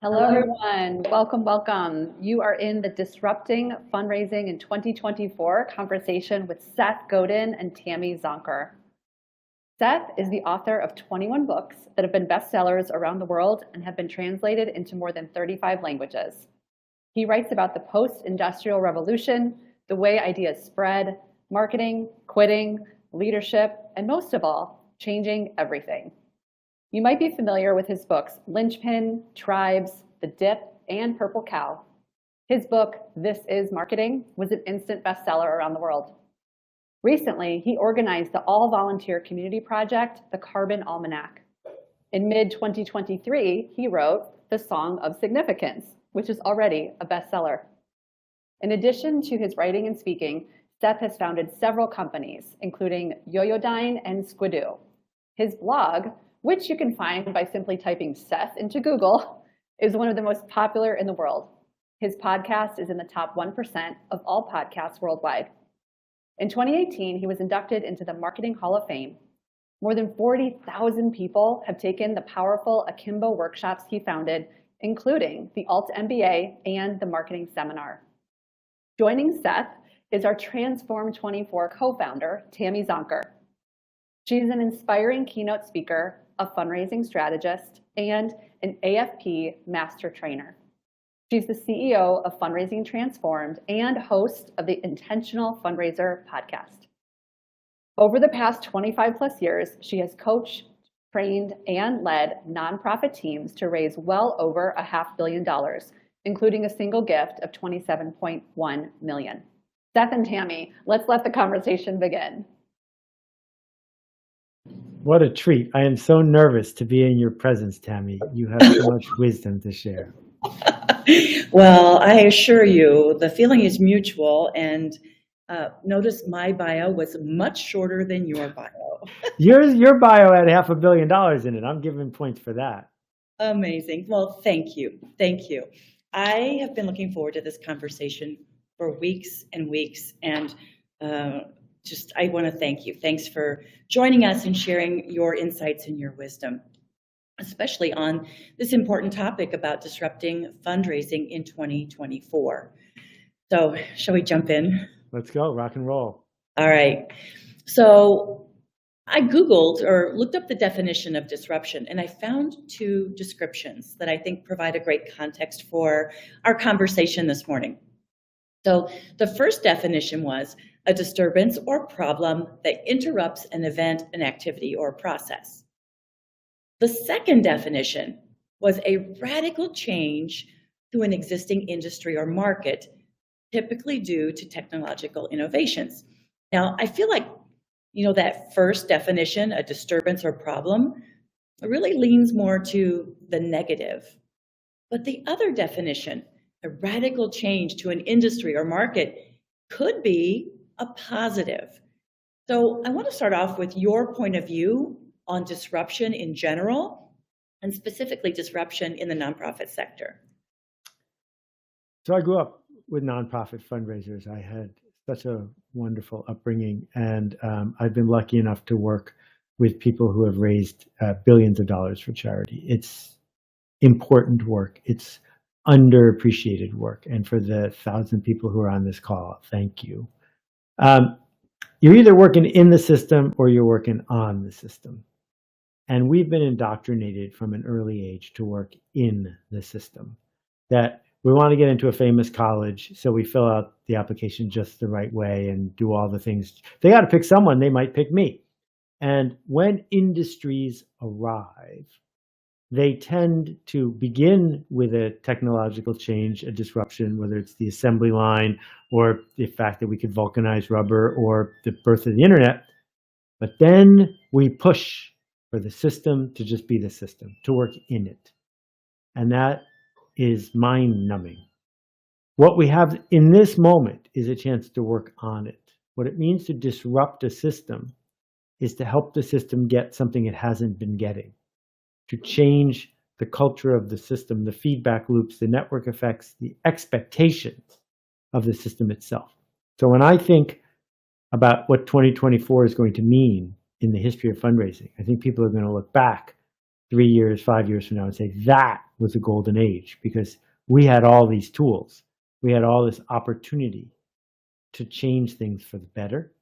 Hello, everyone. Welcome, welcome. You are in the Disrupting Fundraising in 2024 conversation with Seth Godin and Tammy Zonker. Seth is the author of 21 books that have been bestsellers around the world and have been translated into more than 35 languages. He writes about the post-industrial revolution, the way ideas spread, marketing, quitting, leadership, and most of all, changing everything. You might be familiar with his books, Linchpin, Tribes, The Dip, and Purple Cow. His book, This Is Marketing, was an instant bestseller around the world. Recently, he organized the all-volunteer community project, the Carbon Almanac. In mid-2023, he wrote The Song of Significance, which is already a bestseller. In addition to his writing and speaking, Seth has founded several companies, including Yoyodyne and Squidoo. His blog, which you can find by simply typing Seth into Google, is one of the most popular in the world. His podcast is in the top 1% of all podcasts worldwide. In 2018, he was inducted into the Marketing Hall of Fame. More than 40,000 people have taken the powerful Akimbo workshops he founded, including the Alt MBA and the Marketing Seminar. Joining Seth is our Transform 24 co-founder, Tammy Zonker. She's an inspiring keynote speaker, a fundraising strategist, and an AFP master trainer. She's the CEO of Fundraising Transformed and host of the Intentional Fundraiser podcast. Over the past 25 plus years, she has coached, trained, and led nonprofit teams to raise well over $500 million, including a single gift of $27.1 million. Seth and Tammy, let's let the conversation begin. What a treat. I am so nervous to be in your presence, Tammy. You have so much wisdom to share. Well, I assure you, the feeling is mutual. And notice my bio was much shorter than your bio. Your bio had $500 million in it. I'm giving points for that. Amazing. Well, thank you. Thank you. I have been looking forward to this conversation for weeks and weeks. And I want to thank you. Thanks for joining us and sharing your insights and your wisdom, especially on this important topic about disrupting fundraising in 2024. So shall we jump in? Let's go, rock and roll. All right. So I Googled or looked up the definition of disruption, and I found two descriptions that I think provide a great context for our conversation this morning. So the first definition was a disturbance or problem that interrupts an event, an activity, or a process. The second definition was a radical change to an existing industry or market, typically due to technological innovations. Now, I feel like, that first definition, a disturbance or problem, really leans more to the negative. But the other definition, a radical change to an industry or market, could be a positive. So I want to start off with your point of view on disruption in general, and specifically disruption in the nonprofit sector. So I grew up with nonprofit fundraisers. I had such a wonderful upbringing, and I've been lucky enough to work with people who have raised billions of dollars for charity. It's important work. It's underappreciated work. And for the 1,000 people who are on this call, thank you. You're either working in the system or you're working on the system. And we've been indoctrinated from an early age to work in the system. That we want to get into a famous college, so we fill out the application just the right way and do all the things. They got to pick someone, they might pick me. And when industries arrive, they tend to begin with a technological change, a disruption, whether it's the assembly line or the fact that we could vulcanize rubber or the birth of the internet. But then we push for the system to just be the system, to work in it. And that is mind-numbing. What we have in this moment is a chance to work on it. What it means to disrupt a system is to help the system get something it hasn't been getting, to change the culture of the system, the feedback loops, the network effects, the expectations of the system itself. So when I think about what 2024 is going to mean in the history of fundraising, I think people are going to look back 3 years, 5 years from now and say, that was a golden age because we had all these tools. We had all this opportunity to change things for the better.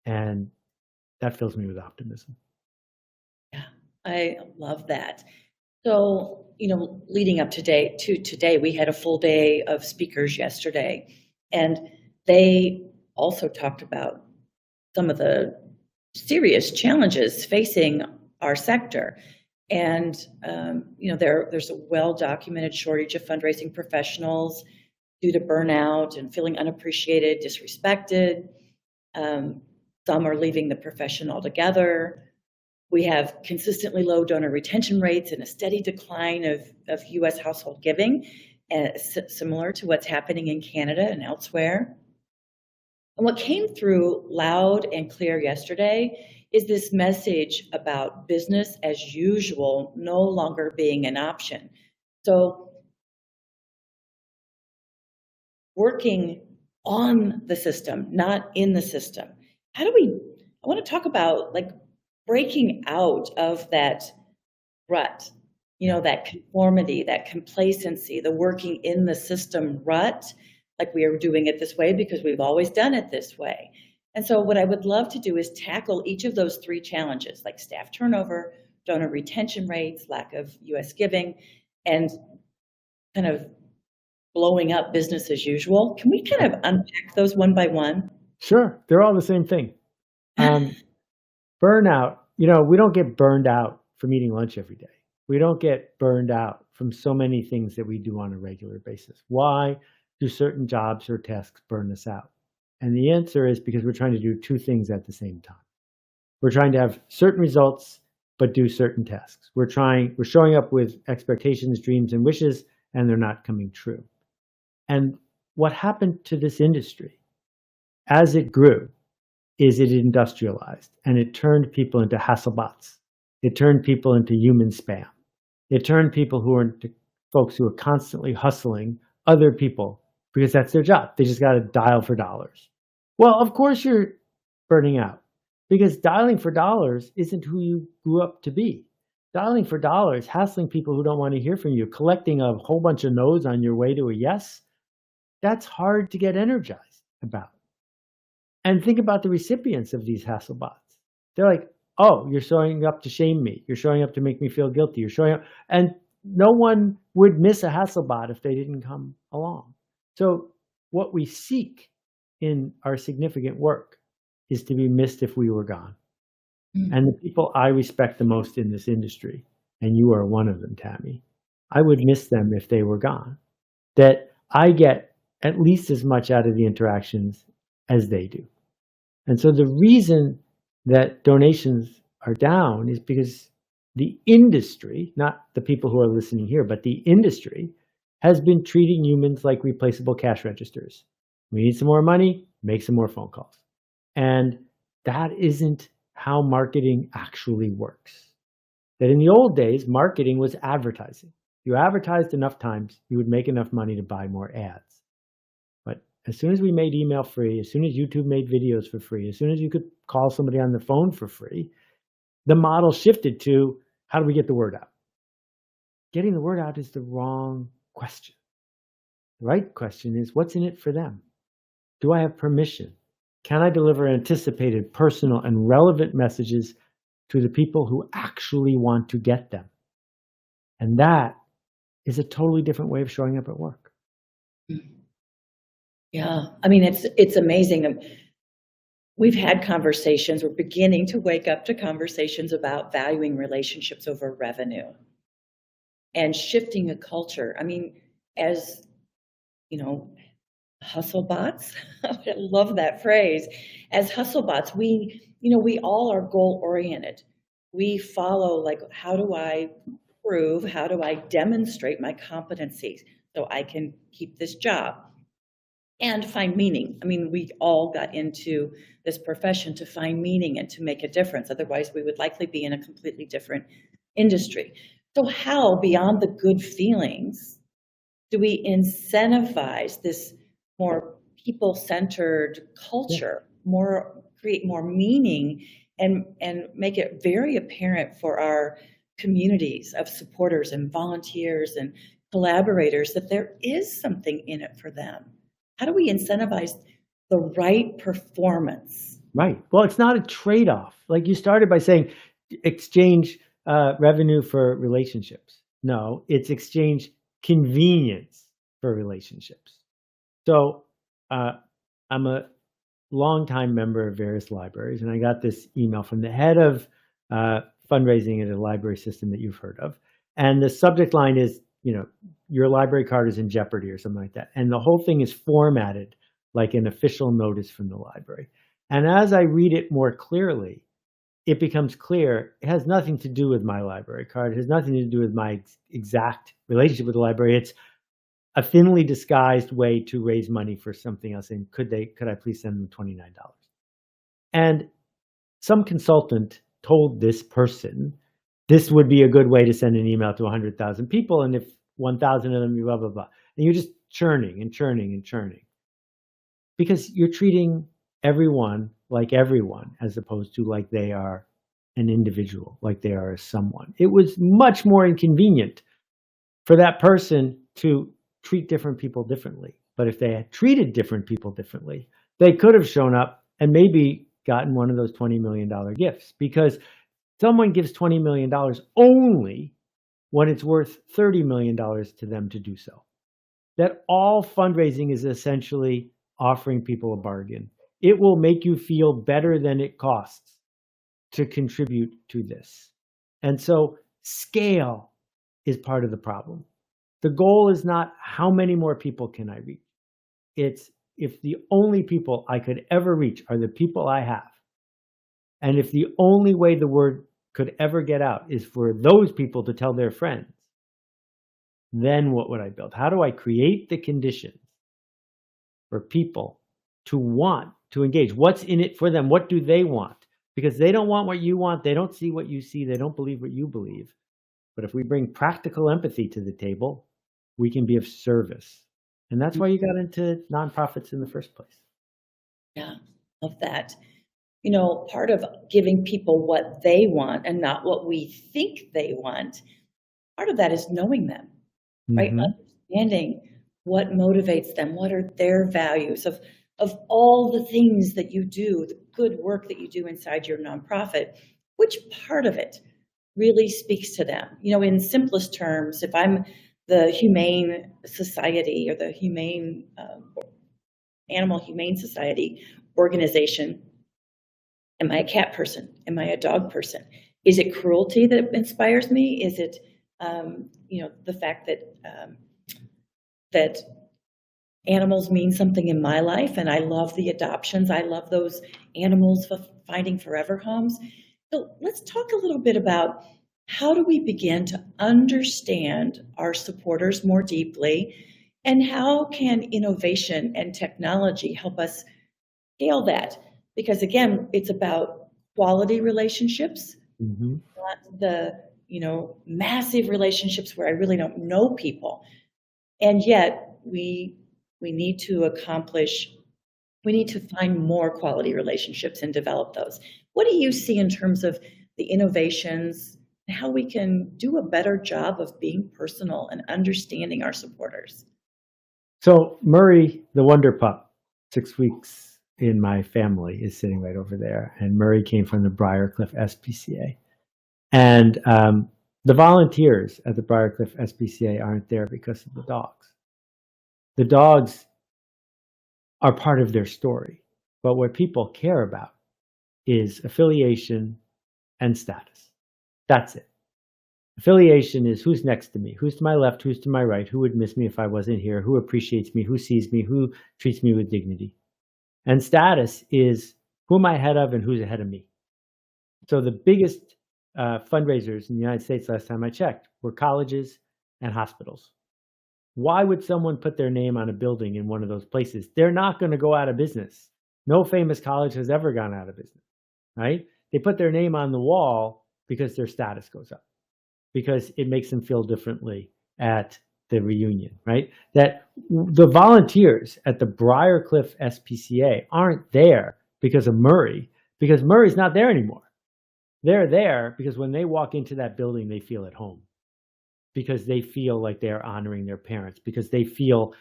And that fills me with optimism. Yeah, I love that. So, leading up to today, we had a full day of speakers yesterday, and they also talked about some of the serious challenges facing our sector. And, there's a well-documented shortage of fundraising professionals due to burnout and feeling unappreciated, disrespected. Some are leaving the profession altogether. We have consistently low donor retention rates and a steady decline of U.S. household giving, similar to what's happening in Canada and elsewhere. And what came through loud and clear yesterday is this message about business as usual no longer being an option. So working on the system, not in the system. I want to talk about breaking out of that rut, that conformity, that complacency, the working in the system rut, like we are doing it this way because we've always done it this way. And so what I would love to do is tackle each of those three challenges, like staff turnover, donor retention rates, lack of US giving, and kind of blowing up business as usual. Can we kind of unpack those one by one? Sure. They're all the same thing. Burnout, we don't get burned out from eating lunch every day. We don't get burned out from so many things that we do on a regular basis. Why do certain jobs or tasks burn us out? And the answer is because we're trying to do two things at the same time. We're trying to have certain results, but do certain tasks. We're showing up with expectations, dreams, and wishes, and they're not coming true. And what happened to this industry as it grew is it industrialized and it turned people into Hasselbots. It turned people into human spam. It turned people folks who are constantly hustling other people because that's their job. They just got to dial for dollars. Well, of course you're burning out because dialing for dollars isn't who you grew up to be. Dialing for dollars, hassling people who don't want to hear from you, collecting a whole bunch of no's on your way to a yes, that's hard to get energized about. And think about the recipients of these Hasselbots. They're like, oh, you're showing up to shame me. You're showing up to make me feel guilty. You're showing up. And no one would miss a Hasselbot if they didn't come along. So what we seek in our significant work is to be missed if we were gone. Mm-hmm. And the people I respect the most in this industry, and you are one of them, Tammy, I would miss them if they were gone. That I get at least as much out of the interactions as they do. And so the reason that donations are down is because the industry, not the people who are listening here, but the industry has been treating humans like replaceable cash registers. We need some more money, make some more phone calls. And that isn't how marketing actually works. That in the old days, marketing was advertising. You advertised enough times, you would make enough money to buy more ads. But as soon as we made email free, as soon as YouTube made videos for free, as soon as you could call somebody on the phone for free, the model shifted to how do we get the word out? Getting the word out is the wrong question. The right question is, what's in it for them? Do I have permission? Can I deliver anticipated, personal, and relevant messages to the people who actually want to get them? And that is a totally different way of showing up at work. Yeah, I mean, it's amazing. We've had conversations, we're beginning to wake up to conversations about valuing relationships over revenue and shifting a culture. I mean, as, hustlebots, I love that phrase. As hustlebots, we all are goal-oriented. We follow, how do I prove, how do I demonstrate my competencies so I can keep this job and find meaning? I mean, we all got into this profession to find meaning and to make a difference. Otherwise, we would likely be in a completely different industry. So how, beyond the good feelings, do we incentivize this more people-centered culture, create more meaning, and make it very apparent for our communities of supporters and volunteers and collaborators, that there is something in it for them? How do we incentivize the right performance? Right. Well, it's not a trade-off. Like you started by saying, exchange revenue for relationships. No, it's exchange convenience for relationships. So I'm a longtime member of various libraries, and I got this email from the head of fundraising at a library system that you've heard of. And the subject line is, your library card is in jeopardy or something like that. And the whole thing is formatted like an official notice from the library. And as I read it more clearly, it becomes clear it has nothing to do with my library card. It has nothing to do with my exact relationship with the library. It's a thinly disguised way to raise money for something else. And could I please send them $29? And some consultant told this person, this would be a good way to send an email to 100,000 people. And if 1,000 of them, blah, blah, blah. And you're just churning and churning and churning. Because you're treating everyone like everyone, as opposed to like they are an individual, like they are someone. It was much more inconvenient for that person to treat different people differently. But if they had treated different people differently, they could have shown up and maybe gotten one of those $20 million gifts, because someone gives $20 million only when it's worth $30 million to them to do so. That all fundraising is essentially offering people a bargain. It will make you feel better than it costs to contribute to this. And so scale is part of the problem. The goal is not how many more people can I reach. It's if the only people I could ever reach are the people I have, and if the only way the word could ever get out is for those people to tell their friends, then what would I build? How do I create the conditions for people to want to engage? What's in it for them? What do they want? Because they don't want what you want. They don't see what you see. They don't believe what you believe. But if we bring practical empathy to the table, we can be of service. And that's why you got into nonprofits in the first place. Yeah, love that. Part of giving people what they want and not what we think they want, part of that is knowing them, right? Understanding what motivates them, what are their values of all the things that you do, the good work that you do inside your nonprofit, which part of it really speaks to them? In simplest terms, if I'm the Humane Society or the Animal Humane Society organization, am I a cat person? Am I a dog person? Is it cruelty that inspires me? Is it, the fact that animals mean something in my life, and I love the adoptions. I love those animals finding forever homes. So let's talk a little bit about how do we begin to understand our supporters more deeply, and how can innovation and technology help us scale that? Because again, it's about quality relationships, not the massive relationships where I really don't know people. And yet we need to find more quality relationships and develop those. What do you see in terms of the innovations and how we can do a better job of being personal and understanding our supporters? So Murray, the Wonder Pup, 6 weeks in my family, is sitting right over there. And Murray came from the Briarcliff SPCA. And the volunteers at the Briarcliff SPCA aren't there because of the dogs. The dogs are part of their story. But what people care about is affiliation and status. That's it. Affiliation is who's next to me, who's to my left, who's to my right, who would miss me if I wasn't here, who appreciates me, who sees me, who treats me with dignity. And status is who am I ahead of and who's ahead of me. So the biggest fundraisers in the United States last time I checked were colleges and hospitals. Why would someone put their name on a building in one of those places? They're not going to go out of business. No famous college has ever gone out of business, right? They put their name on the wall because their status goes up, because it makes them feel differently at the reunion, right? That the volunteers at the Briarcliff SPCA aren't there because of Murray, because Murray's not there anymore. They're there because when they walk into that building, they feel at home, because they feel like they're honoring their parents, because they feel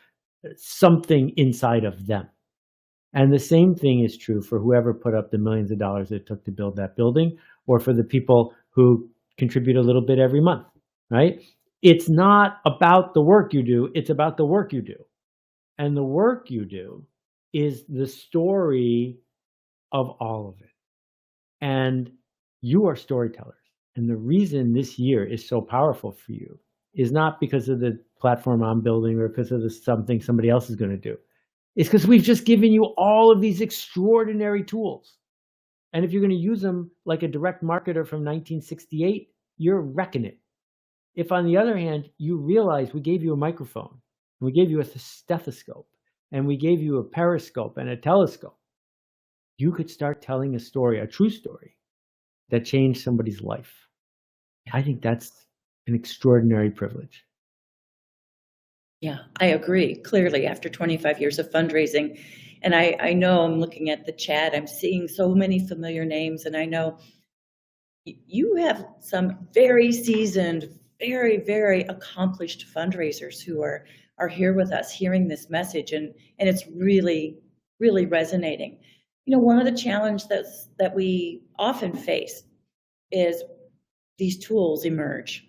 something inside of them. And the same thing is true for whoever put up the millions of dollars it took to build that building, or for the people who contribute a little bit every month, right? It's not about the work you do, it's about the work you do. And the work you do is the story of all of it. And you are storytellers. And the reason this year is so powerful for you is not because of the platform I'm building or because of something somebody else is going to do. It's because we've just given you all of these extraordinary tools. And if you're going to use them like a direct marketer from 1968, you're wrecking it. If, on the other hand, you realize we gave you a microphone, and we gave you a stethoscope, and we gave you a periscope and a telescope, you could start telling a story, a true story, that changed somebody's life. I think that's an extraordinary privilege. Yeah, I agree. Clearly, after 25 years of fundraising, and I know I'm looking at the chat, I'm seeing so many familiar names, and I know you have some very seasoned, very, very accomplished fundraisers who are here with us, hearing this message, and it's really, really resonating. You know, one of the challenges that we often face is these tools emerge.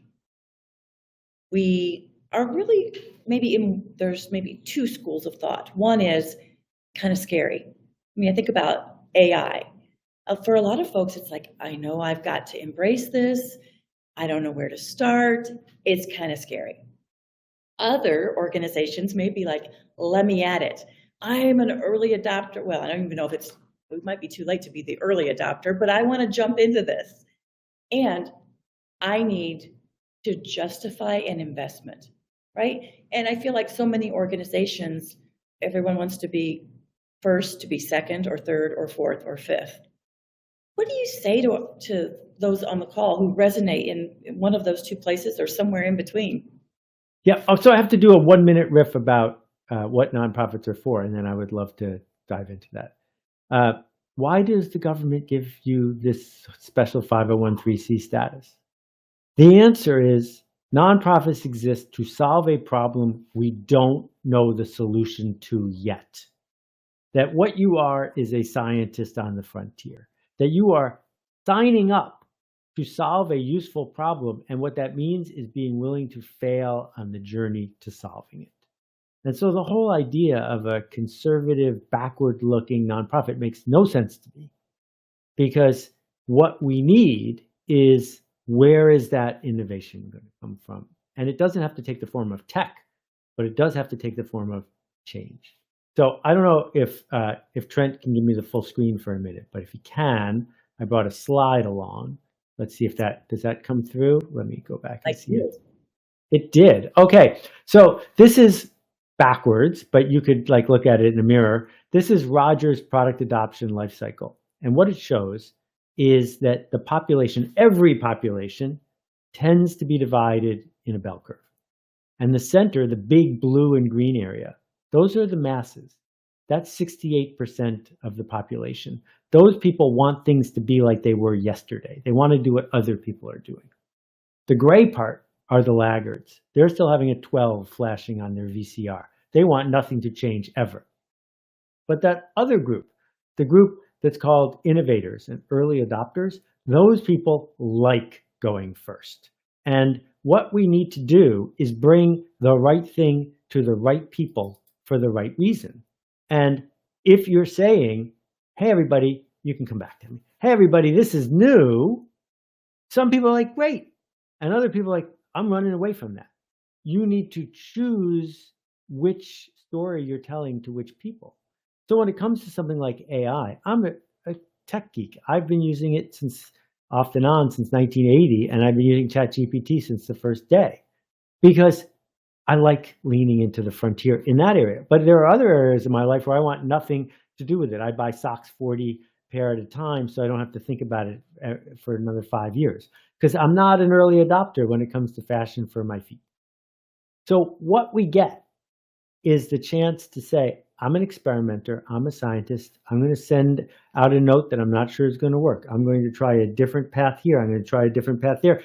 We are really there's maybe two schools of thought. One is kind of scary. I mean, I think about AI. For a lot of folks, it's like, I know I've got to embrace this. I don't know where to start. It's kind of scary. Other organizations may be like, let me at it. I'm an early adopter. Well, I don't even know if it might be too late to be the early adopter, but I want to jump into this. And I need to justify an investment, right? And I feel like so many organizations, everyone wants to be first, to be second or third or fourth or fifth. What do you say to those on the call who resonate in one of those two places or somewhere in between? Yeah, so I have to do a 1-minute riff about what nonprofits are for, and then I would love to dive into that. Why does the government give you this special 501(c)(3) status? The answer is nonprofits exist to solve a problem we don't know the solution to yet. That what you are is a scientist on the frontier. That you are signing up to solve a useful problem, and what that means is being willing to fail on the journey to solving it. And so the whole idea of a conservative, backward-looking nonprofit makes no sense to me, because what we need is, where is that innovation going to come from? And it doesn't have to take the form of tech, but it does have to take the form of change. So I don't know if Trent can give me the full screen for a minute, but if he can, I brought a slide along. Let's see if does that come through? Let me go back and see it. It did. Okay, so this is backwards, but you could like look at it in a mirror. This is Roger's product adoption life cycle. And what it shows is that the population, every population, tends to be divided in a bell curve. And the center, the big blue and green area, those are the masses. That's 68% of the population. Those people want things to be like they were yesterday. They want to do what other people are doing. The gray part are the laggards. They're still having a 12 flashing on their VCR. They want nothing to change ever. But that other group, the group that's called innovators and early adopters, those people like going first. And what we need to do is bring the right thing to the right people for the right reason. And if you're saying, hey, everybody, you can come back to me. Hey, everybody, this is new. Some people are like, great. And other people are like, I'm running away from that. You need to choose which story you're telling to which people. So when it comes to something like AI, I'm a tech geek. I've been using it off and on since 1980, and I've been using ChatGPT since the first day, because I like leaning into the frontier in that area. But there are other areas in my life where I want nothing to do with it. I buy socks 40 pair at a time, so I don't have to think about it for another 5 years, because I'm not an early adopter when it comes to fashion for my feet. So what we get is the chance to say, I'm an experimenter, I'm a scientist, I'm going to send out a note that I'm not sure is going to work. I'm going to try a different path here, I'm going to try a different path there,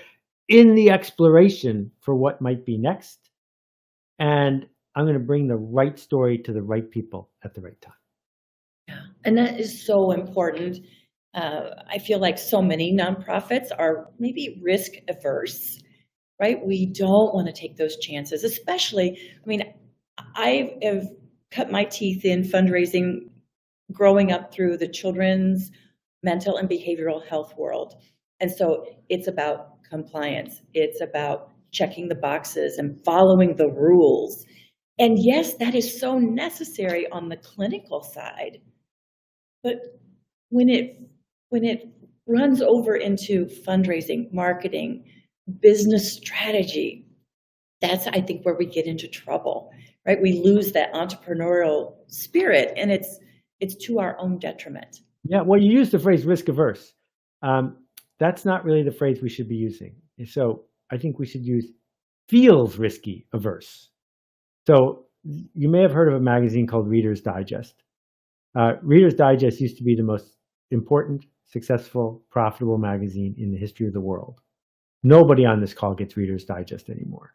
in the exploration for what might be next. And I'm going to bring the right story to the right people at the right time. Yeah, and that is so important. I feel like so many nonprofits are maybe risk averse, right? We don't want to take those chances, especially, I mean, I have cut my teeth in fundraising growing up through the children's mental and behavioral health world. And so it's about compliance. It's about checking the boxes and following the rules. And yes, that is so necessary on the clinical side. But when it runs over into fundraising, marketing, business strategy, that's, I think, where we get into trouble, right? We lose that entrepreneurial spirit, and it's to our own detriment. Yeah, well, you used the phrase risk averse. That's not really the phrase we should be using. So I think we should use feels risky averse. So you may have heard of a magazine called Reader's Digest. Reader's Digest used to be the most important, successful, profitable magazine in the history of the world. Nobody on this call gets Reader's Digest anymore.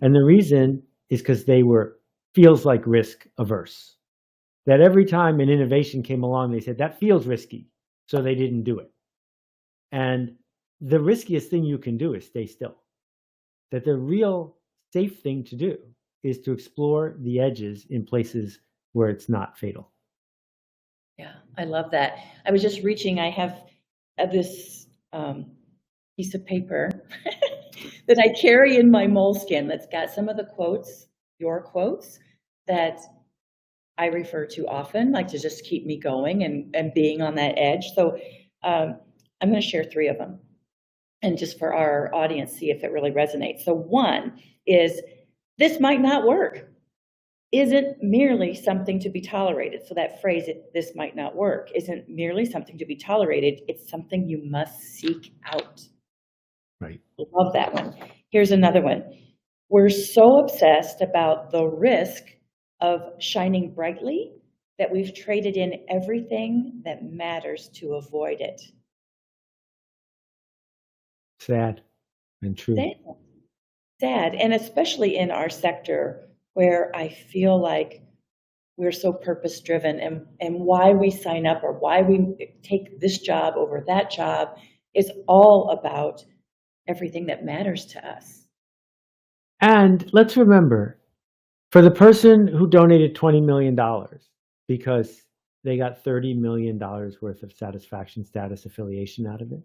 And the reason is because they were feels like risk averse. That every time an innovation came along, they said, that feels risky, so they didn't do it. And the riskiest thing you can do is stay still. That the real safe thing to do is to explore the edges in places where it's not fatal. Yeah, I love that. I was just reaching, I have this piece of paper that I carry in my moleskin that's got some of the quotes, your quotes, that I refer to often, like to just keep me going and being on that edge. So I'm going to share 3 of them, and just for our audience, see if it really resonates. So one is, this might not work, isn't merely something to be tolerated. So that phrase, this might not work, isn't merely something to be tolerated. It's something you must seek out. Right. Love that one. Here's another one. We're so obsessed about the risk of shining brightly that we've traded in everything that matters to avoid it. Sad and true. Sad, and especially in our sector where I feel like we're so purpose-driven, and why we sign up or why we take this job over that job is all about everything that matters to us. And let's remember, for the person who donated $20 million because they got $30 million worth of satisfaction status affiliation out of it,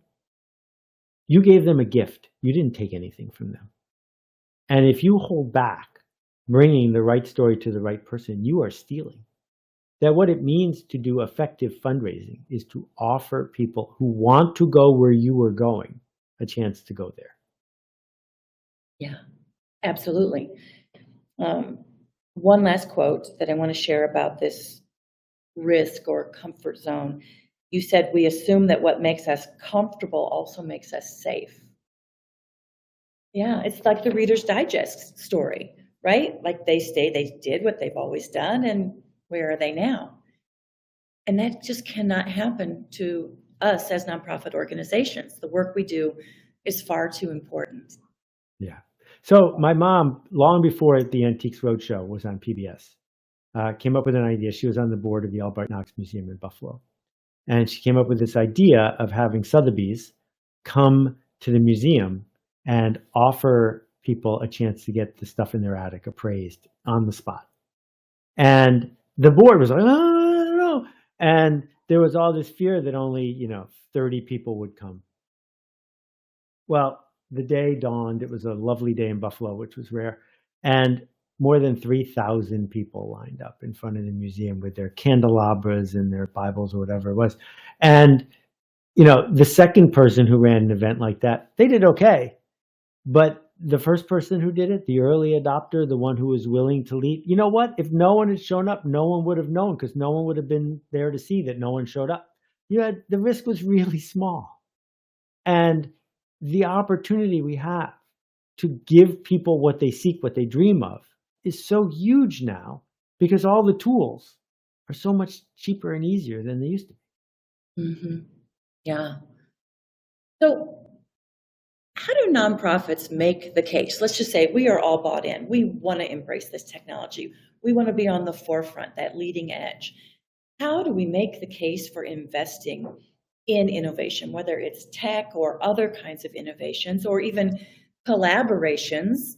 you gave them a gift. You didn't take anything from them. And if you hold back bringing the right story to the right person, you are stealing. That what it means to do effective fundraising is to offer people who want to go where you are going a chance to go there. Yeah, absolutely. One last quote that I want to share about this risk or comfort zone. You said, we assume that what makes us comfortable also makes us safe. Yeah, it's like the Reader's Digest story, right? Like they did what they've always done, and where are they now? And that just cannot happen to us as nonprofit organizations. The work we do is far too important. Yeah. So my mom, long before the Antiques Roadshow was on PBS, came up with an idea. She was on the board of the Albright Knox Museum in Buffalo. And she came up with this idea of having Sotheby's come to the museum and offer people a chance to get the stuff in their attic appraised on the spot. And the board was like, oh, I don't know. And there was all this fear that only, 30 people would come. Well, the day dawned. It was a lovely day in Buffalo, which was rare. And more than 3,000 people lined up in front of the museum with their candelabras and their Bibles or whatever it was. And, the second person who ran an event like that, they did okay. But the first person who did it, the early adopter, the one who was willing to lead, you know what? If no one had shown up, no one would have known, because no one would have been there to see that no one showed up. The risk was really small. And the opportunity we have to give people what they seek, what they dream of, is so huge now because all the tools are so much cheaper and easier than they used to be. Mm-hmm. Yeah. So how do nonprofits make the case? Let's just say we are all bought in. We want to embrace this technology. We want to be on the forefront, that leading edge. How do we make the case for investing in innovation, whether it's tech or other kinds of innovations, or even collaborations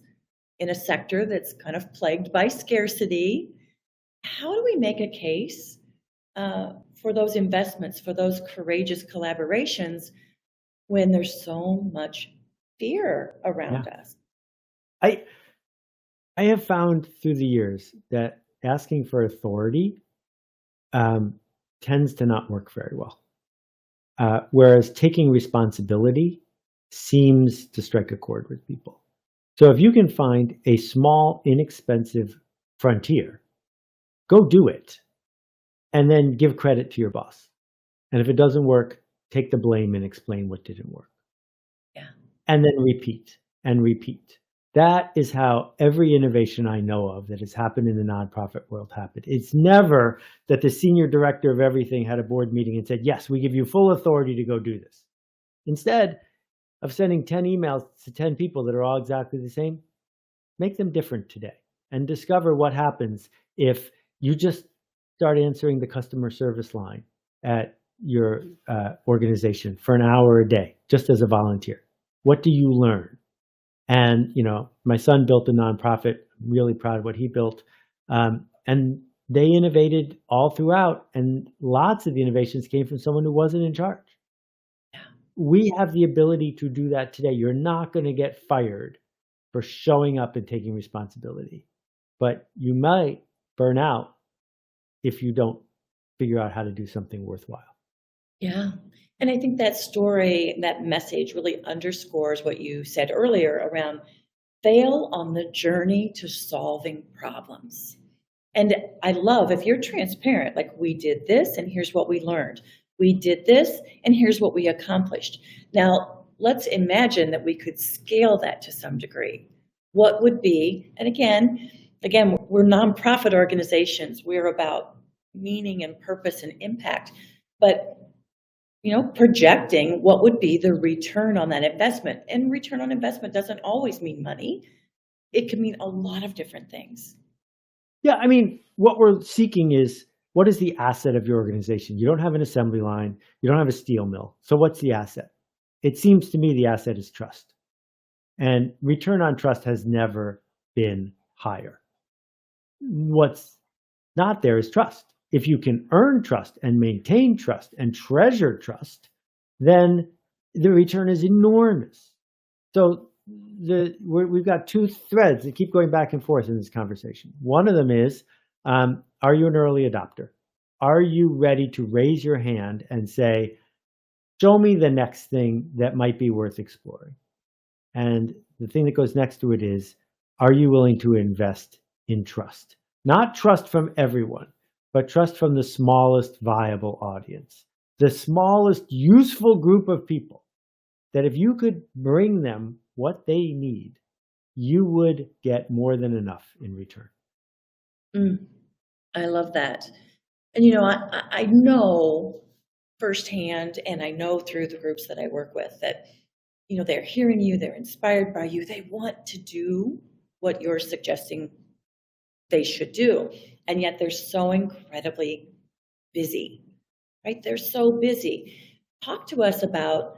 in a sector that's kind of plagued by scarcity? How do we make a case for those investments, for those courageous collaborations when there's so much fear around us? I have found through the years that asking for authority tends to not work very well. Whereas taking responsibility seems to strike a chord with people. So if you can find a small, inexpensive frontier, go do it, and then give credit to your boss. And if it doesn't work, take the blame and explain what didn't work. Yeah. And then repeat and repeat. That is how every innovation I know of that has happened in the nonprofit world happened. It's never that the senior director of everything had a board meeting and said, yes, we give you full authority to go do this. Instead of sending 10 emails to 10 people that are all exactly the same, make them different today and discover what happens if you just start answering the customer service line at your organization for an hour a day, just as a volunteer. What do you learn? And, my son built a nonprofit. I'm really proud of what he built. And they innovated all throughout. And lots of the innovations came from someone who wasn't in charge. Yeah. We have the ability to do that today. You're not going to get fired for showing up and taking responsibility. But you might burn out if you don't figure out how to do something worthwhile. Yeah. And I think that story, that message really underscores what you said earlier around fail on the journey to solving problems. And I love if you're transparent, like we did this and here's what we learned. We did this and here's what we accomplished. Now, let's imagine that we could scale that to some degree. What would be, and again, we're nonprofit organizations. We're about meaning and purpose and impact. But projecting what would be the return on that investment. And return on investment doesn't always mean money. It can mean a lot of different things. Yeah, what we're seeking is, what is the asset of your organization? You don't have an assembly line. You don't have a steel mill. So what's the asset? It seems to me the asset is trust. And return on trust has never been higher. What's not there is trust. If you can earn trust and maintain trust and treasure trust, then the return is enormous. So we've got two threads that keep going back and forth in this conversation. One of them is, are you an early adopter? Are you ready to raise your hand and say, show me the next thing that might be worth exploring? And the thing that goes next to it is, are you willing to invest in trust? Not trust from everyone, but trust from the smallest viable audience, the smallest useful group of people, that if you could bring them what they need, you would get more than enough in return. I love that. And, I know firsthand, and I know through the groups that I work with that, they're hearing you, they're inspired by you, they want to do what you're suggesting they should do. And yet they're so incredibly busy, right? They're so busy. Talk to us about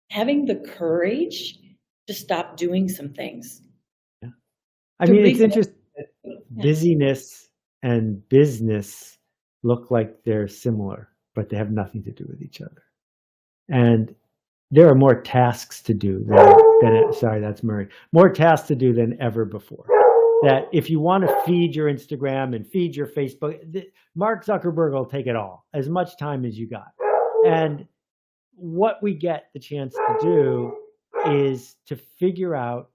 having the courage to stop doing some things. Yeah. It's interesting that busyness and business look like they're similar, but they have nothing to do with each other. And there are more tasks to do more tasks to do than ever before. That if you want to feed your Instagram and feed your Facebook, Mark Zuckerberg will take it all, as much time as you got. And what we get the chance to do is to figure out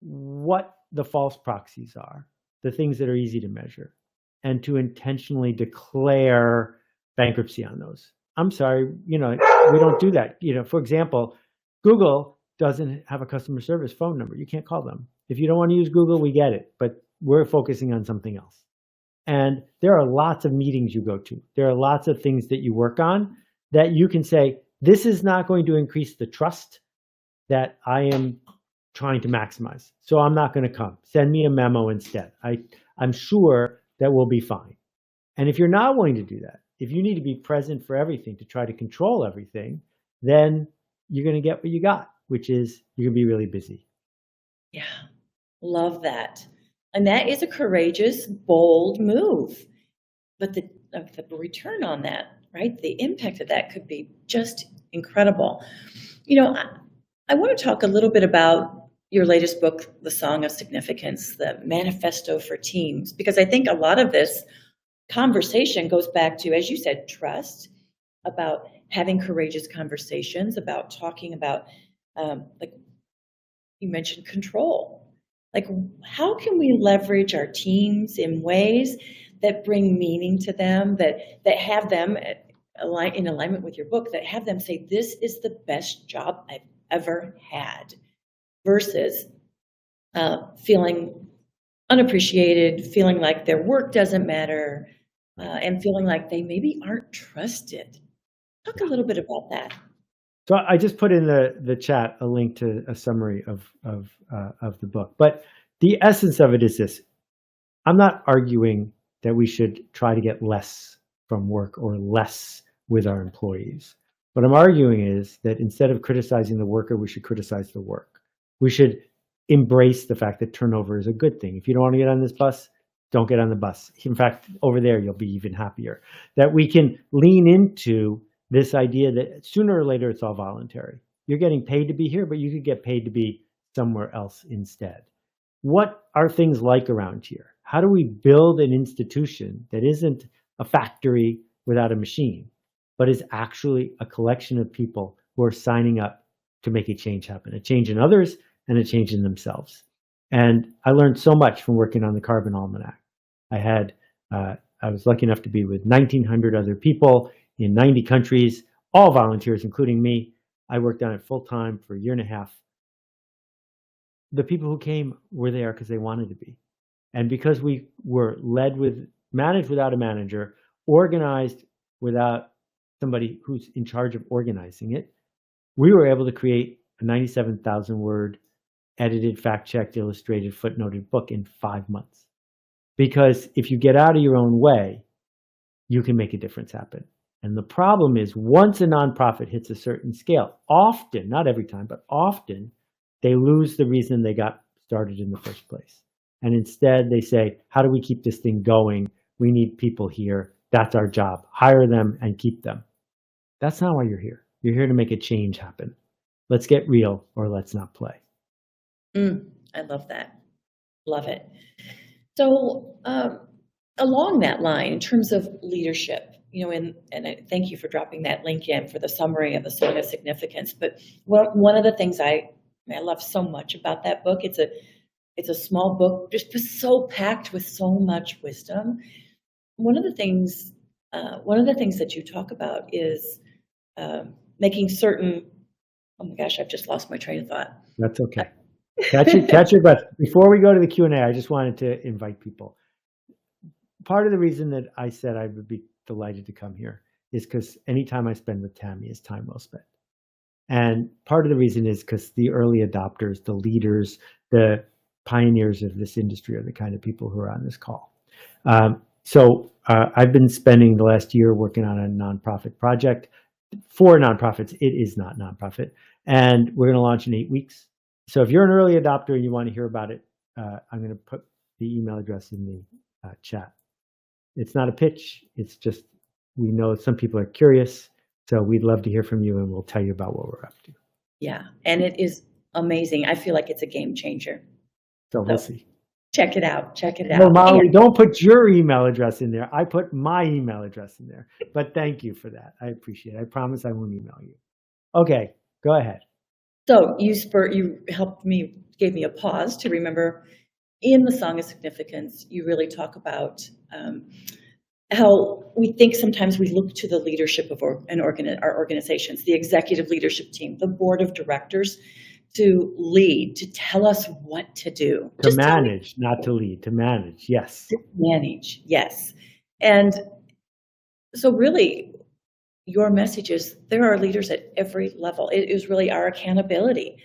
what the false proxies are, the things that are easy to measure, and to intentionally declare bankruptcy on those. I'm sorry, we don't do that. For example, Google doesn't have a customer service phone number. You can't call them. If you don't want to use Google, we get it, but we're focusing on something else. And there are lots of meetings you go to. There are lots of things that you work on that you can say, this is not going to increase the trust that I am trying to maximize. So I'm not going to come. Send me a memo instead. I'm sure that we'll be fine. And if you're not willing to do that, if you need to be present for everything to try to control everything, then you're going to get what you got, which is you're going to be really busy. Yeah, love that. And that is a courageous, bold move. But the return on that, right? The impact of that could be just incredible. You know, I want to talk a little bit about your latest book, The Song of Significance, the manifesto for teams, because I think a lot of this conversation goes back to, as you said, trust, about having courageous conversations, about talking about, like you mentioned, control. Like, how can we leverage our teams in ways that bring meaning to them, that have them in alignment with your book, that have them say, this is the best job I've ever had, versus feeling unappreciated, feeling like their work doesn't matter, and feeling like they maybe aren't trusted. Talk a little bit about that. So I just put in the chat a link to a summary of the book. But the essence of it is this. I'm not arguing that we should try to get less from work or less with our employees. What I'm arguing is that instead of criticizing the worker, we should criticize the work. We should embrace the fact that turnover is a good thing. If you don't want to get on this bus, don't get on the bus. In fact, over there, you'll be even happier. That we can lean into this idea that sooner or later, it's all voluntary. You're getting paid to be here, but you could get paid to be somewhere else instead. What are things like around here? How do we build an institution that isn't a factory without a machine, but is actually a collection of people who are signing up to make a change happen, a change in others and a change in themselves? And I learned so much from working on the Carbon Almanac. I was lucky enough to be with 1,900 other people in 90 countries, all volunteers, including me. I worked on it full time for a year and a half. The people who came were there because they wanted to be. And because we were managed without a manager, organized without somebody who's in charge of organizing it, we were able to create a 97,000 word edited, fact-checked, illustrated, footnoted book in 5 months. Because if you get out of your own way, you can make a difference happen. And the problem is, once a nonprofit hits a certain scale, often, not every time, but often, they lose the reason they got started in the first place. And instead they say, how do we keep this thing going? We need people here. That's our job. Hire them and keep them. That's not why you're here. You're here to make a change happen. Let's get real, or let's not play. I love that. Love it. So along that line, in terms of leadership, and I thank you for dropping that link in for the summary of the Song of Significance. But one of the things I love so much about that book, it's a small book, just so packed with so much wisdom. One of the things that you talk about is making certain. Oh my gosh, I've just lost my train of thought. That's okay. Catch your breath. Before we go to the Q&A, I just wanted to invite people. Part of the reason that I said I would be delighted to come here is because any time I spend with Tammy is time well spent. And part of the reason is because the early adopters, the leaders, the pioneers of this industry are the kind of people who are on this call. So I've been spending the last year working on a nonprofit project for nonprofits. It is not nonprofit. And we're going to launch in 8 weeks. So if you're an early adopter and you want to hear about it, I'm going to put the email address in the chat. It's not a pitch. It's just, we know some people are curious. So we'd love to hear from you, and we'll tell you about what we're up to. Yeah, and it is amazing. I feel like it's a game changer. So we'll see. Check it out. No, Molly, don't put your email address in there. I put my email address in there. But thank you for that. I appreciate it. I promise I won't email you. Okay, go ahead. So you helped me, gave me a pause to remember. In the Song of Significance, you really talk about how we think sometimes we look to the leadership of our organizations, the executive leadership team, the board of directors, to lead, to tell us what to do. To Just tell me. manage, not to lead, to manage. Yes. To manage, yes. And so really, your message is there are leaders at every level. It is really our accountability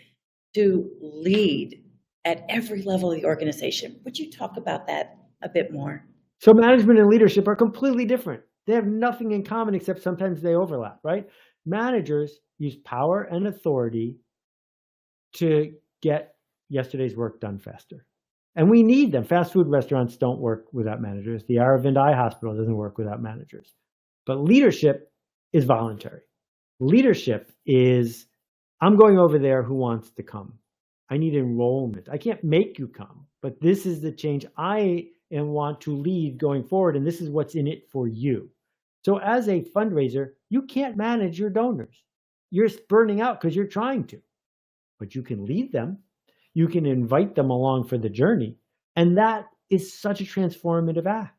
to lead at every level of the organization. Would you talk about that a bit more? So management and leadership are completely different. They have nothing in common except sometimes they overlap, right? Managers use power and authority to get yesterday's work done faster. And we need them. Fast food restaurants don't work without managers. The Aravind Eye Hospital doesn't work without managers. But leadership is voluntary. Leadership is, I'm going over there, who wants to come? I need enrollment. I can't make you come, but this is the change I want to lead going forward, and this is what's in it for you. So as a fundraiser, you can't manage your donors. You're burning out because you're trying to, but you can lead them. You can invite them along for the journey. And that is such a transformative act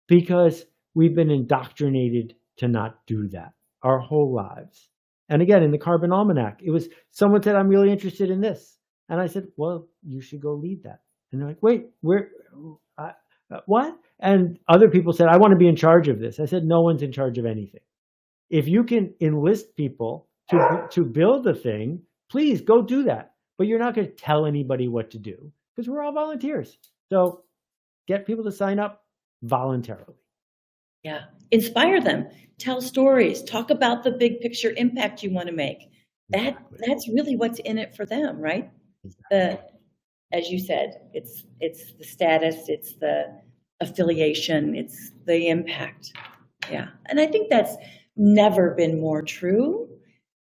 because we've been indoctrinated to not do that our whole lives. And again, in the Carbon Almanac, it was someone said, I'm really interested in this. And I said, well, you should go lead that. And they're like, wait, what? And other people said, I want to be in charge of this. I said, no one's in charge of anything. If you can enlist people to build the thing, please go do that. But you're not going to tell anybody what to do because we're all volunteers. So get people to sign up voluntarily. Yeah. Inspire them. Tell stories. Talk about the big picture impact you want to make. That's really what's in it for them, right? Exactly. As you said, it's the status, it's the affiliation, it's the impact. Yeah. And I think that's never been more true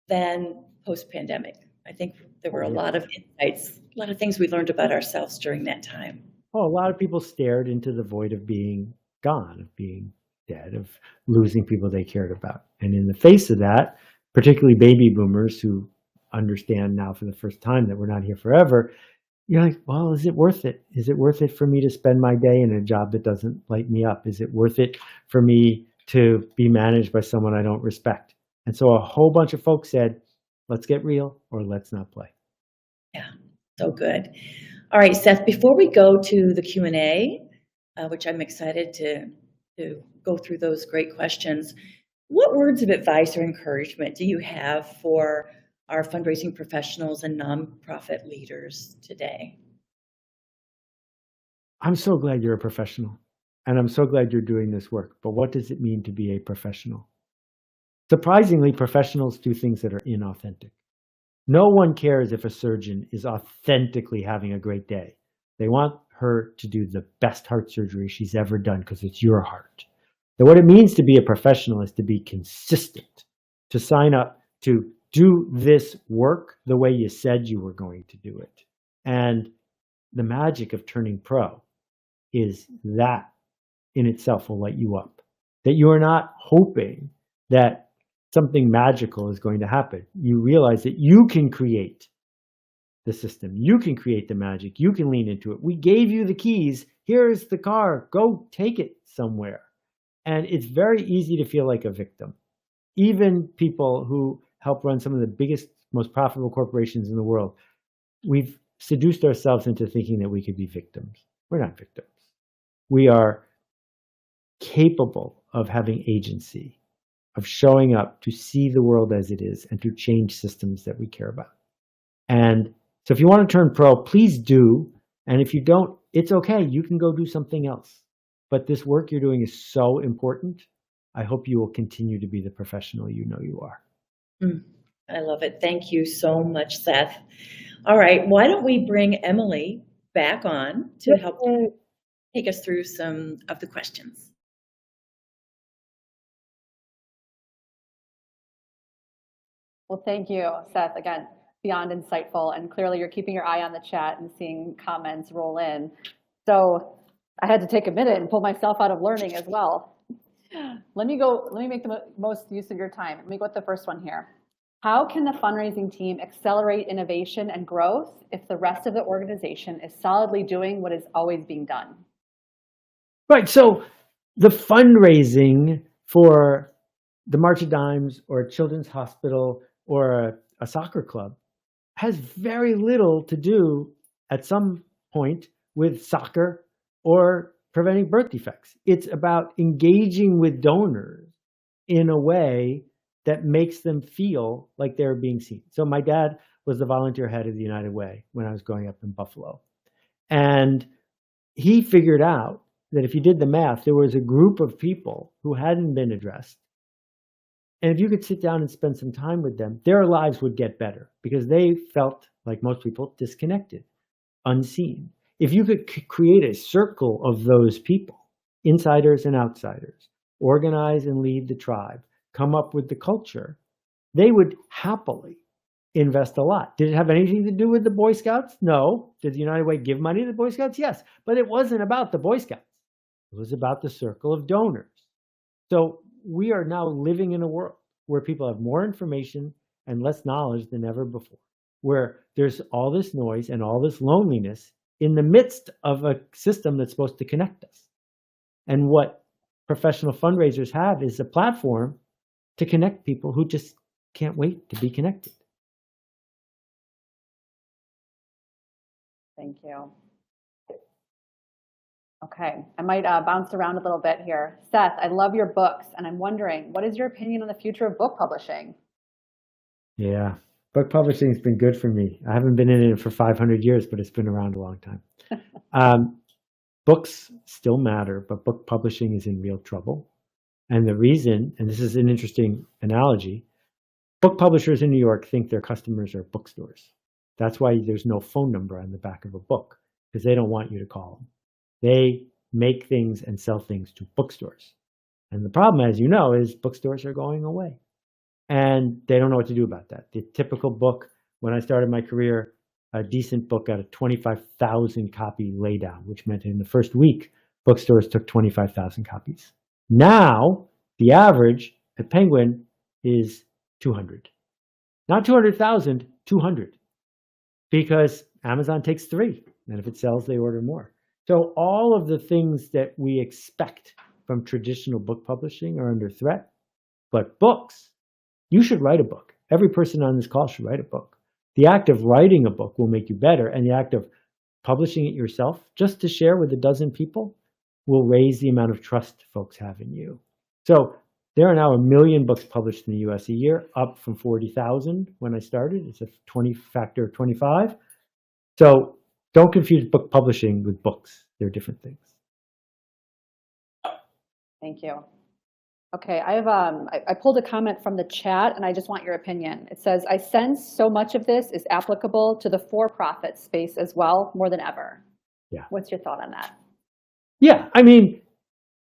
than post-pandemic. I think there were a lot of insights, a lot of things we learned about ourselves during that time. Oh, a lot of people stared into the void of being gone, of being dead, of losing people they cared about. And in the face of that, particularly baby boomers who understand now for the first time that we're not here forever, you're like, well, is it worth it? Is it worth it for me to spend my day in a job that doesn't light me up? Is it worth it for me to be managed by someone I don't respect? And so a whole bunch of folks said, let's get real or let's not play. Yeah, so good. All right, Seth, before we go to the Q&A, which I'm excited to go through those great questions, what words of advice or encouragement do you have for our fundraising professionals and nonprofit leaders today? I'm so glad you're a professional, and I'm so glad you're doing this work. But what does it mean to be a professional? Surprisingly, professionals do things that are inauthentic. No one cares if a surgeon is authentically having a great day. They want her to do the best heart surgery she's ever done because it's your heart. So what it means to be a professional is to be consistent, to sign up, to do this work the way you said you were going to do it. And the magic of turning pro is that in itself will light you up. That you are not hoping that something magical is going to happen. You realize that you can create the system. You can create the magic. You can lean into it. We gave you the keys. Here's the car. Go take it somewhere. And it's very easy to feel like a victim. Even people who help run some of the biggest, most profitable corporations in the world, we've seduced ourselves into thinking that we could be victims. We're not victims. We are capable of having agency, of showing up to see the world as it is and to change systems that we care about. And so if you want to turn pro, please do. And if you don't, it's okay. You can go do something else. But this work you're doing is so important. I hope you will continue to be the professional you know you are. I love it. Thank you so much, Seth. All right. Why don't we bring Emily back on to help take us through some of the questions? Well, thank you, Seth. Again, beyond insightful, and clearly you're keeping your eye on the chat and seeing comments roll in. So I had to take a minute and pull myself out of learning as well. Let me make the most use of your time. Let me go with the first one here. How can the fundraising team accelerate innovation and growth if the rest of the organization is solidly doing what is always being done? Right. So the fundraising for the March of Dimes or a children's hospital or a soccer club has very little to do at some point with soccer or preventing birth defects. It's about engaging with donors in a way that makes them feel like they're being seen. So my dad was the volunteer head of the United Way when I was growing up in Buffalo. And he figured out that if you did the math, there was a group of people who hadn't been addressed. And if you could sit down and spend some time with them, their lives would get better because they felt, like most people, disconnected, unseen. If you could create a circle of those people, insiders and outsiders, organize and lead the tribe, come up with the culture, they would happily invest a lot. Did it have anything to do with the Boy Scouts? No. Did the United Way give money to the Boy Scouts? Yes. But it wasn't about the Boy Scouts. It was about the circle of donors. So we are now living in a world where people have more information and less knowledge than ever before, where there's all this noise and all this loneliness in the midst of a system that's supposed to connect us. And what professional fundraisers have is a platform to connect people who just can't wait to be connected. Thank you. Okay, I might bounce around a little bit here. Seth, I love your books, and I'm wondering, what is your opinion on the future of book publishing? Yeah, book publishing has been good for me. I haven't been in it for 500 years, but it's been around a long time. Books still matter, but book publishing is in real trouble. And the reason, and this is an interesting analogy, book publishers in New York think their customers are bookstores. That's why there's no phone number on the back of a book, because they don't want you to call them. They make things and sell things to bookstores. And the problem, as you know, is bookstores are going away. And they don't know what to do about that. The typical book, when I started my career, a decent book got a 25,000 copy laydown, which meant in the first week, bookstores took 25,000 copies. Now, the average at Penguin is 200. Not 200,000, 200. Because Amazon takes 3. And if it sells, they order more. So all of the things that we expect from traditional book publishing are under threat. But books, you should write a book. Every person on this call should write a book. The act of writing a book will make you better, and the act of publishing it yourself, just to share with a dozen people, will raise the amount of trust folks have in you. So there are now 1 million books published in the US a year, up from 40,000 when I started. It's a factor of 25. So don't confuse book publishing with books. They're different things. Thank you. Okay, I pulled a comment from the chat, and I just want your opinion. It says, I sense so much of this is applicable to the for-profit space as well, more than ever. Yeah. What's your thought on that? Yeah, I mean,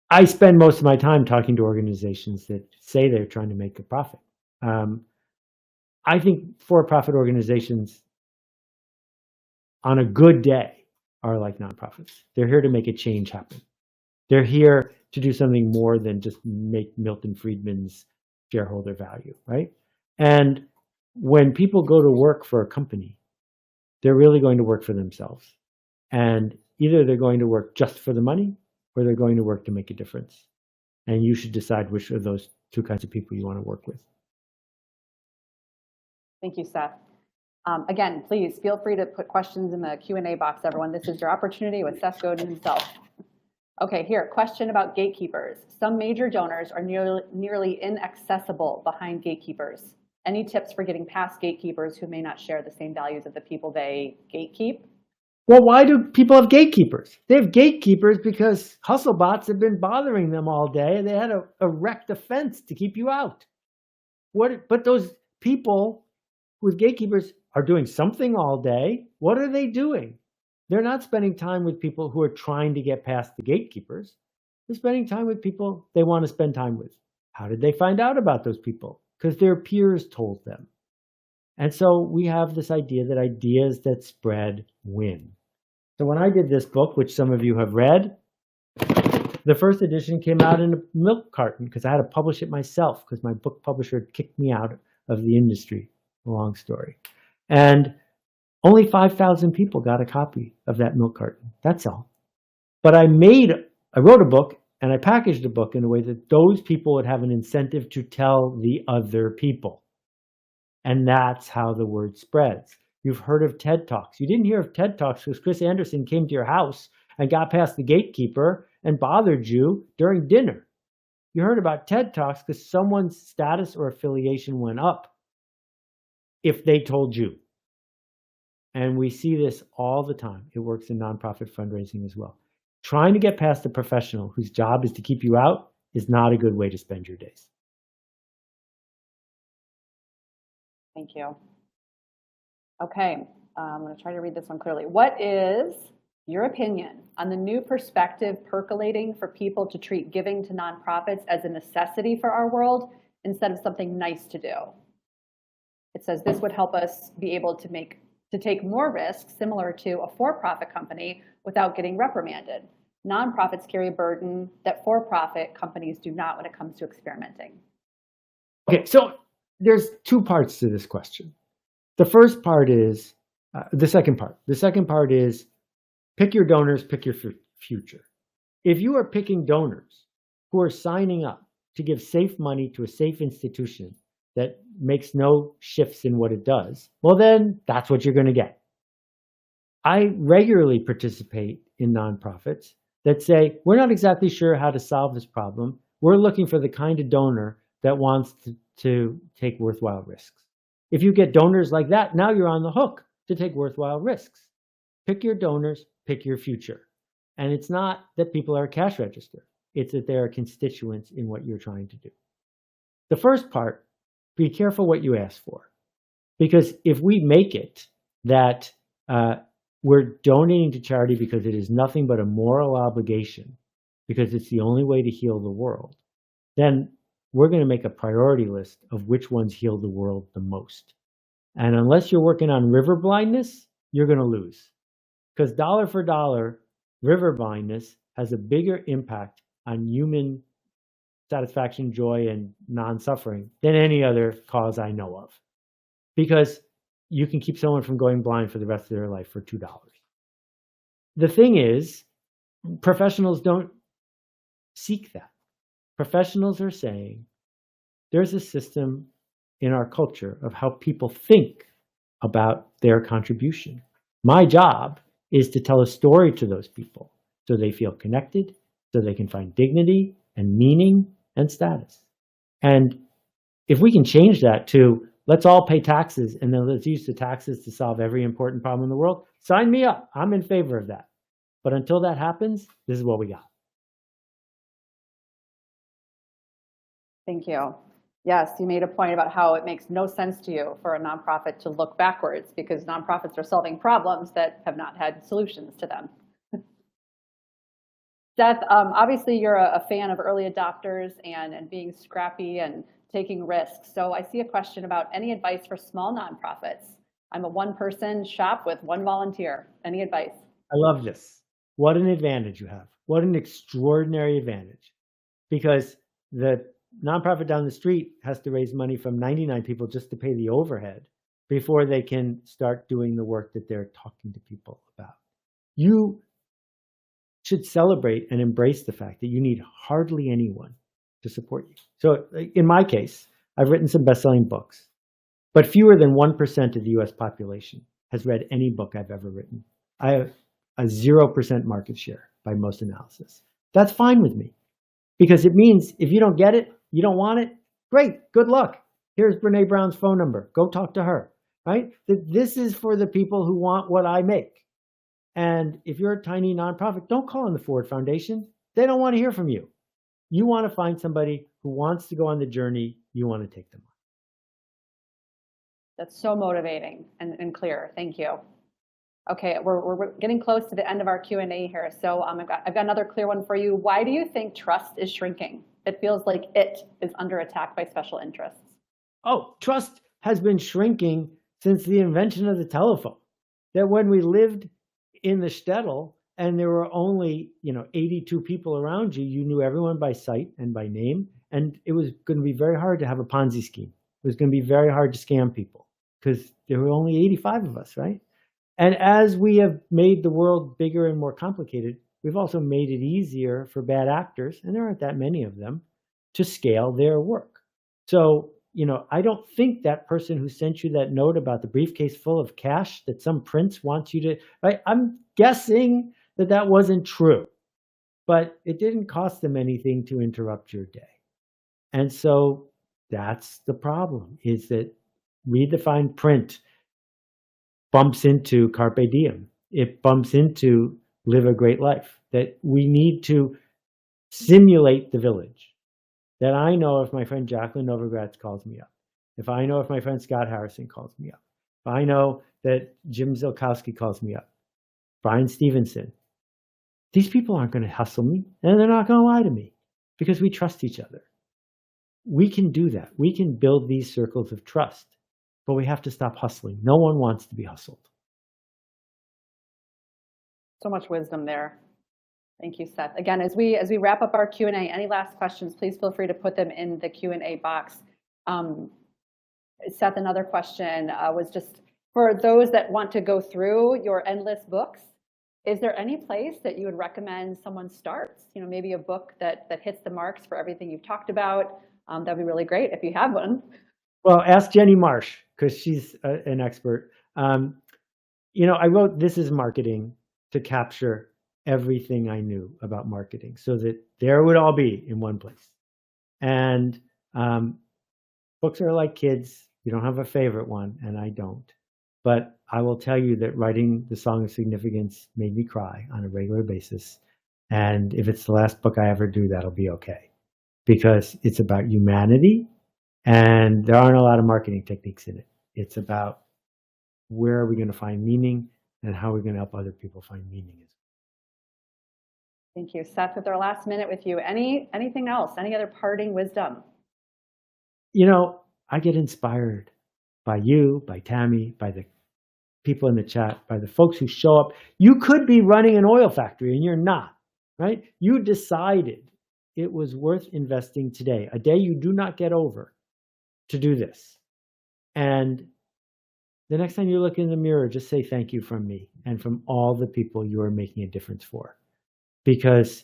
I spend most of my time talking to organizations that say they're trying to make a profit. I think for-profit organizations on a good day are like nonprofits. They're here to make a change happen. They're here to do something more than just make Milton Friedman's shareholder value, right? And when people go to work for a company, they're really going to work for themselves. And either they're going to work just for the money or they're going to work to make a difference. And you should decide which of those two kinds of people you want to work with. Thank you, Seth. Again, please feel free to put questions in the Q&A box, everyone. This is your opportunity with Seth Godin himself. Okay, here, question about gatekeepers. Some major donors are nearly inaccessible behind gatekeepers. Any tips for getting past gatekeepers who may not share the same values of the people they gatekeep? Well, why do people have gatekeepers? They have gatekeepers because hustlebots have been bothering them all day, and they had to erect a fence to keep you out. But those people with gatekeepers are doing something all day. What are they doing? They're not spending time with people who are trying to get past the gatekeepers. They're spending time with people they want to spend time with. How did they find out about those people? Because their peers told them. And so we have this idea that ideas that spread win. So when I did this book, which some of you have read, the first edition came out in a milk carton because I had to publish it myself because my book publisher had kicked me out of the industry. A long story. And only 5,000 people got a copy of that milk carton. That's all. But I wrote a book and I packaged a book in a way that those people would have an incentive to tell the other people. And that's how the word spreads. You've heard of TED Talks. You didn't hear of TED Talks because Chris Anderson came to your house and got past the gatekeeper and bothered you during dinner. You heard about TED Talks because someone's status or affiliation went up if they told you. And we see this all the time. It works in nonprofit fundraising as well. Trying to get past a professional whose job is to keep you out is not a good way to spend your days. Thank you. Okay, I'm going to try to read this one clearly. What is your opinion on the new perspective percolating for people to treat giving to nonprofits as a necessity for our world instead of something nice to do? It says this would help us be able to take more risks similar to a for-profit company without getting reprimanded. Nonprofits carry a burden that for-profit companies do not when it comes to experimenting. Okay, so there's two parts to this question. The first part is the second part. The second part is pick your donors, pick your future. If you are picking donors who are signing up to give safe money to a safe institution that makes no shifts in what it does, well, then that's what you're going to get. I regularly participate in nonprofits that say, we're not exactly sure how to solve this problem. We're looking for the kind of donor that wants to take worthwhile risks. If you get donors like that, now you're on the hook to take worthwhile risks. Pick your donors, pick your future. And it's not that people are a cash register. It's that they are constituents in what you're trying to do. The first part, be careful what you ask for. Because if we make it that we're donating to charity because it is nothing but a moral obligation, because it's the only way to heal the world, then we're going to make a priority list of which ones heal the world the most. And unless you're working on river blindness, you're going to lose. Because dollar for dollar, river blindness has a bigger impact on human satisfaction, joy, and non-suffering than any other cause I know of. Because you can keep someone from going blind for the rest of their life for $2. The thing is, professionals don't seek that. Professionals are saying there's a system in our culture of how people think about their contribution. My job is to tell a story to those people so they feel connected, so they can find dignity and meaning and status. And if we can change that to let's all pay taxes and then let's use the taxes to solve every important problem in the world, sign me up. I'm in favor of that. But until that happens, this is what we got. Thank you. Yes, you made a point about how it makes no sense to you for a nonprofit to look backwards because nonprofits are solving problems that have not had solutions to them. Seth, obviously you're a fan of early adopters and being scrappy and taking risks. So I see a question about any advice for small nonprofits. I'm a one-person shop with one volunteer. Any advice? I love this. What an advantage you have. What an extraordinary advantage. Because the nonprofit down the street has to raise money from 99 people just to pay the overhead before they can start doing the work that they're talking to people about. You should celebrate and embrace the fact that you need hardly anyone to support you. So in my case, I've written some best-selling books, but fewer than 1% of the US population has read any book I've ever written. I have a 0% market share by most analysis. That's fine with me because it means if you don't get it, you don't want it, great, good luck. Here's Brene Brown's phone number. Go talk to her, right? This is for the people who want what I make. And if you're a tiny nonprofit, don't call on the Ford Foundation. They don't want to hear from you. You want to find somebody who wants to go on the journey you want to take them on. That's so motivating and clear. Thank you. Okay, we're getting close to the end of our Q&A here. So I've got another clear one for you. Why do you think trust is shrinking? It feels like it is under attack by special interests. Oh, trust has been shrinking since the invention of the telephone. That when we lived in the shtetl and there were only 82 people around you, you knew everyone by sight and by name. And it was going to be very hard to have a Ponzi scheme. It was going to be very hard to scam people because there were only 85 of us, right? And as we have made the world bigger and more complicated, we've also made it easier for bad actors, and there aren't that many of them, to scale their work. So I don't think that person who sent you that note about the briefcase full of cash that some prince wants you to, right? I'm guessing that that wasn't true, but it didn't cost them anything to interrupt your day. And so that's the problem, is that redefined print bumps into carpe diem. It bumps into live a great life, that we need to simulate the village. That I know if my friend Jacqueline Novogratz calls me up, if I know if my friend Scott Harrison calls me up, if I know that Jim Zilkowski calls me up, Brian Stevenson, these people aren't going to hustle me, and they're not going to lie to me, because we trust each other. We can do that. We can build these circles of trust, but we have to stop hustling. No one wants to be hustled. So much wisdom there. Thank you, Seth. Again, as we wrap up our Q&A, any last questions, please feel free to put them in the Q&A box. Seth, another question was just for those that want to go through your endless books, is there any place that you would recommend someone starts? Maybe a book that hits the marks for everything you've talked about. That'd be really great if you have one. Well, ask Jenny Marsh, because she's an expert. I wrote This is Marketing to capture everything I knew about marketing so that there would all be in one place. And books are like kids. You don't have a favorite one, and I don't. But I will tell you that writing The Song of Significance made me cry on a regular basis. And if it's the last book I ever do, that'll be okay. Because it's about humanity, and there aren't a lot of marketing techniques in it. It's about where are we going to find meaning and how are we going to help other people find meaning. Thank you. Seth, with our last minute with you, anything else? Any other parting wisdom? I get inspired by you, by Tammy, by the people in the chat, by the folks who show up. You could be running an oil factory and you're not, right? You decided it was worth investing today, a day you do not get over, to do this. And the next time you look in the mirror, just say thank you from me and from all the people you are making a difference for. Because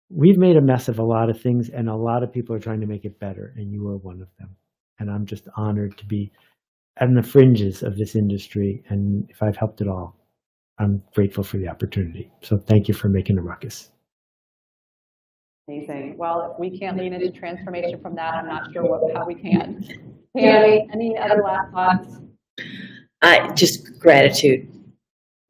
we've made a mess of a lot of things, and a lot of people are trying to make it better, and you are one of them. And I'm just honored to be on the fringes of this industry, and if I've helped at all, I'm grateful for the opportunity. So thank you for making a ruckus. Amazing. Well, if we can't lean into transformation from that, I'm not sure how we can. Tammy, any other last thoughts? Just gratitude.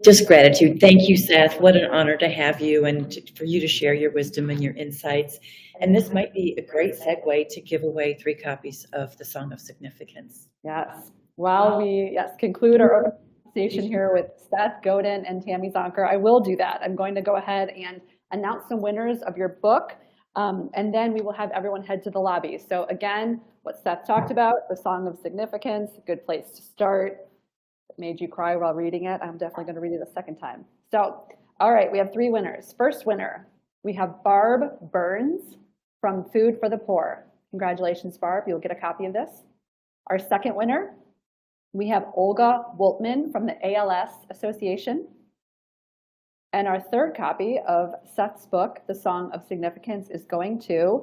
Just gratitude. Thank you, Seth. What an honor to have you and for you to share your wisdom and your insights. And this might be a great segue to give away 3 copies of The Song of Significance. Yes. Well, we conclude our conversation here with Seth Godin and Tammy Zonker. I will do that. I'm going to go ahead and announce some winners of your book, and then we will have everyone head to the lobby. So again, what Seth talked about, The Song of Significance, a good place to start. Made you cry while reading it. I'm definitely going to read it a second time. So, all right, we have 3 winners. First winner, we have Barb Burns from Food for the Poor. Congratulations, Barb. You'll get a copy of this. Our second winner, we have Olga Woltman from the ALS Association. And our third copy of Seth's book, The Song of Significance, is going to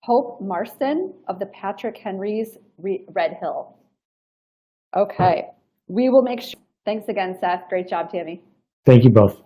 Hope Marston of the Patrick Henry's Red Hill. Okay. We will make sure. Thanks again, Seth. Great job, Tammy. Thank you both.